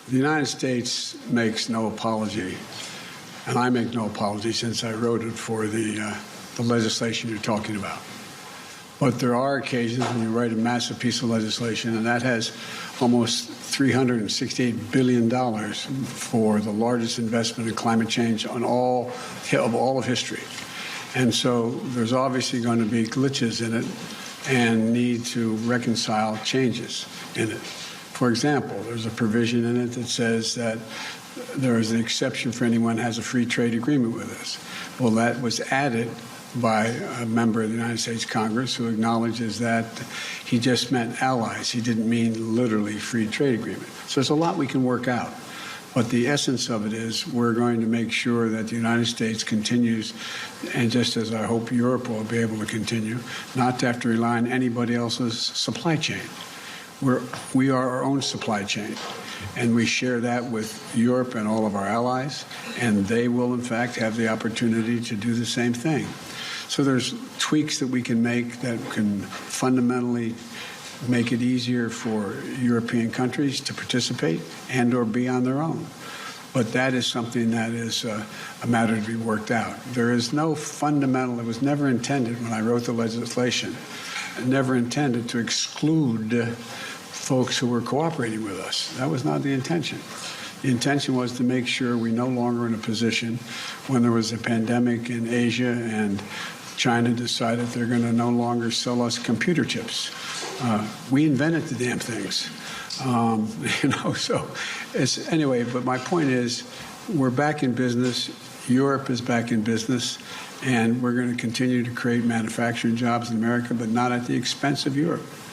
The United States makes no apology, and I make no apology since I wrote it for the legislation you're talking about. But there are occasions when you write a massive piece of legislation, and that has almost $368 billion for the largest investment in climate change of all of history. And so there's obviously going to be glitches in it and need to reconcile changes in it. For example, there's a provision in it that says that there is an exception for anyone who has a free trade agreement with us. Well, that was added by a member of the United States Congress who acknowledges that he just meant allies. He didn't mean literally free trade agreement. So there's a lot we can work out. But the essence of it is we're going to make sure that the United States continues, and just as I hope Europe will be able to continue, not to have to rely on anybody else's supply chain. We are our own supply chain, and we share that with Europe and all of our allies, and they will, in fact, have the opportunity to do the same thing. So there's tweaks that we can make that can fundamentally make it easier for European countries to participate and or be on their own. But that is something that is a matter to be worked out. There is no fundamental, it was never intended when I wrote the legislation, never intended to exclude folks who were cooperating with us. That was not the intention. The intention was to make sure we're no longer in a position when there was a pandemic in Asia and China decided they're going to no longer sell us computer chips. We invented the damn things. So anyway, but my point is we're back in business. Europe is back in business, and we're going to continue to create manufacturing jobs in America, but not at the expense of Europe.